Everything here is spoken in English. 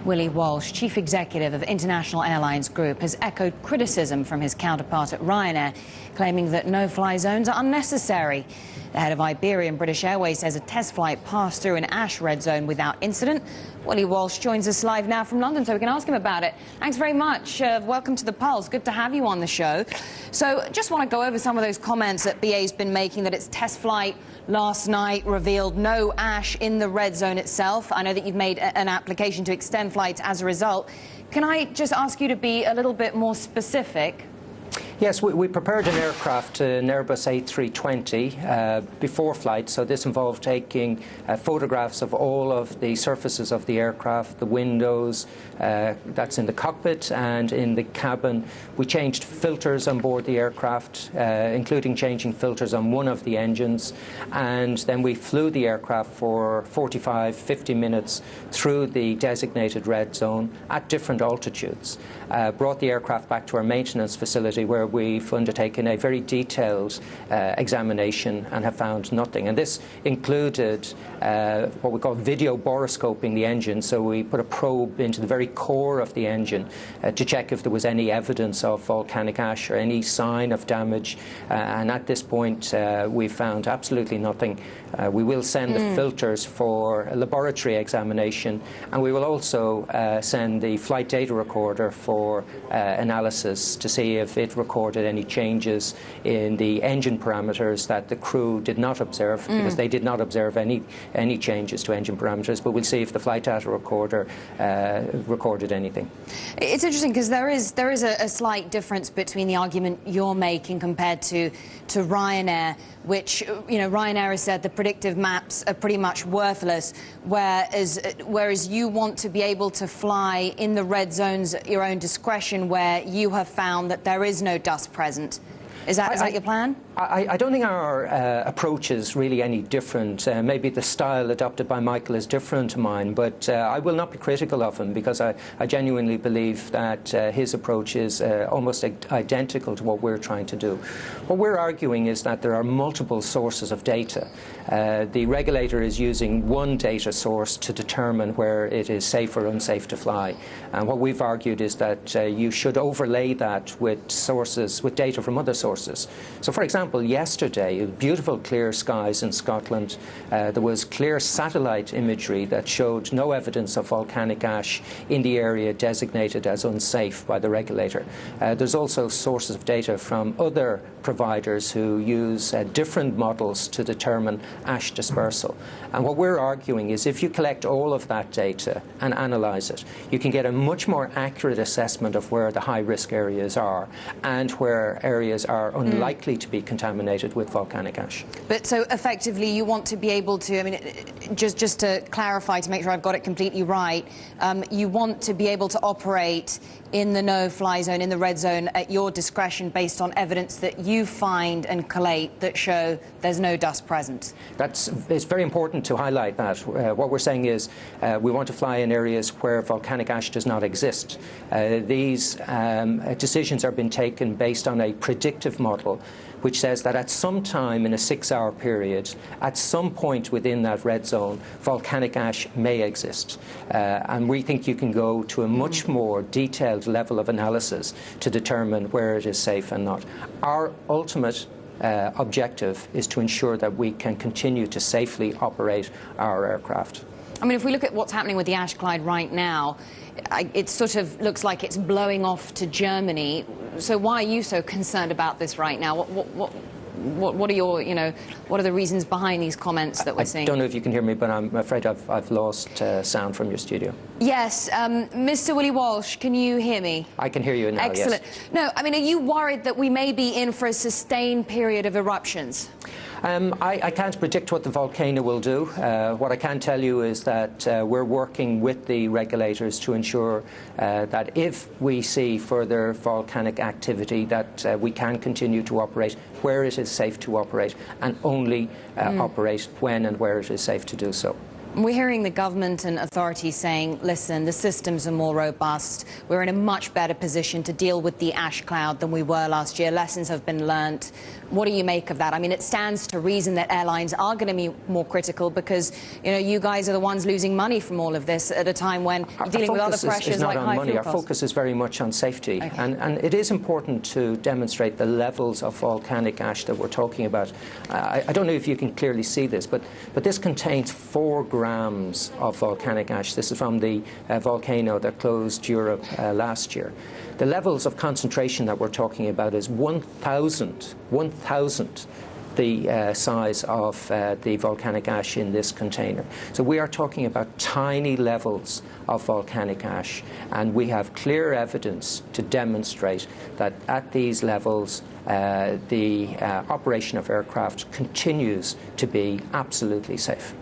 Willie Walsh, chief executive of International Airlines Group, has echoed criticism from his counterpart at Ryanair, claiming that no-fly zones are unnecessary. The head of Iberian British Airways says a test flight passed through an ash red zone without incident. Willie Walsh joins us live now from London, so we can ask him about it. Thanks very much. Welcome to The Pulse. Good to have you on the show. So just want to go over some of those comments that BA's been making, that its test flight last night revealed no ash in the red zone itself. I know that you've made an application to extend flights as a result. Can I just ask you to be a little bit more specific? Yes, we prepared an aircraft, an Airbus A320, before flight. So this involved taking photographs of all of the surfaces of the aircraft, the windows, that's in the cockpit and in the cabin. We changed filters on board the aircraft, including changing filters on one of the engines. And then we flew the aircraft for 45, 50 minutes through the designated red zone at different altitudes. Brought the aircraft back to our maintenance facility, where we've undertaken a very detailed examination and have found nothing. And this included what we call video boroscoping the engine. So we put a probe into the very core of the engine to check if there was any evidence of volcanic ash or any sign of damage. And at this point, we've found absolutely nothing. We will send the filters for a laboratory examination, and we will also send the flight data recorder for analysis to see if it recorded any changes in the engine parameters that the crew did not observe, because they did not observe any changes to engine parameters. But we'll see if the flight data recorder recorded anything. It's interesting because there is a slight difference between the argument you're making compared to Ryanair, which, you know, Ryanair has said the predictive maps are pretty much worthless, whereas you want to be able to fly in the red zones at your own discretion, where you have found that there is no dust present. Is that your plan? I don't think our approach is really any different. Maybe the style adopted by Michael is different to mine, but I will not be critical of him, because I genuinely believe that his approach is almost identical to what we're trying to do. What we're arguing is that there are multiple sources of data. The regulator is using one data source to determine where it is safe or unsafe to fly. And what we've argued is that you should overlay that with data from other sources. So, for example, yesterday, beautiful clear skies in Scotland. There was clear satellite imagery that showed no evidence of volcanic ash in the area designated as unsafe by the regulator. There's also sources of data from other providers who use different models to determine ash dispersal. And what we're arguing is, if you collect all of that data and analyse it, you can get a much more accurate assessment of where the high-risk areas are and where areas are unlikely to be contaminated with volcanic ash. But so effectively you want to be able to, I mean, just to clarify, to make sure I've got it completely right, you want to be able to operate in the no-fly zone, in the red zone, at your discretion, based on evidence that you find and collate that show there's no dust present. It's very important to highlight that. What we're saying is we want to fly in areas where volcanic ash does not exist. These decisions are being taken based on a predictive model, which says that at some time in a 6-hour period, at some point within that red zone, volcanic ash may exist. And we think you can go to a much more detailed level of analysis to determine where it is safe and not. Our ultimate objective is to ensure that we can continue to safely operate our aircraft. I mean, if we look at what's happening with the ash cloud right now, it sort of looks like it's blowing off to Germany. So why are you so concerned about this right now? What are your, you know, what are the reasons behind these comments that we're seeing? I don't know if you can hear me, but I'm afraid I've lost sound from your studio. Yes, Mr. Willie Walsh, can you hear me? I can hear you now. Excellent. Yes. No, I mean, are you worried that we may be in for a sustained period of eruptions? I can't predict what the volcano will do. What I can tell you is that we're working with the regulators to ensure that if we see further volcanic activity, that we can continue to operate where it is safe to operate, and only operate when and where it is safe to do so. We're hearing the government and authorities saying, listen, the systems are more robust. We're in a much better position to deal with the ash cloud than we were last year. Lessons have been learnt. What do you make of that? I mean, it stands to reason that airlines are going to be more critical because, you guys are the ones losing money from all of this at a time when you're dealing with other pressures like high fuel costs. Our focus is very much on safety. Okay. And it is important to demonstrate the levels of volcanic ash that we're talking about. I don't know if you can clearly see this, but this contains 4 grams of volcanic ash. This is from the volcano that closed Europe last year. The levels of concentration that we're talking about is 1,000 the size of the volcanic ash in this container. So we are talking about tiny levels of volcanic ash, and we have clear evidence to demonstrate that at these levels the operation of aircraft continues to be absolutely safe.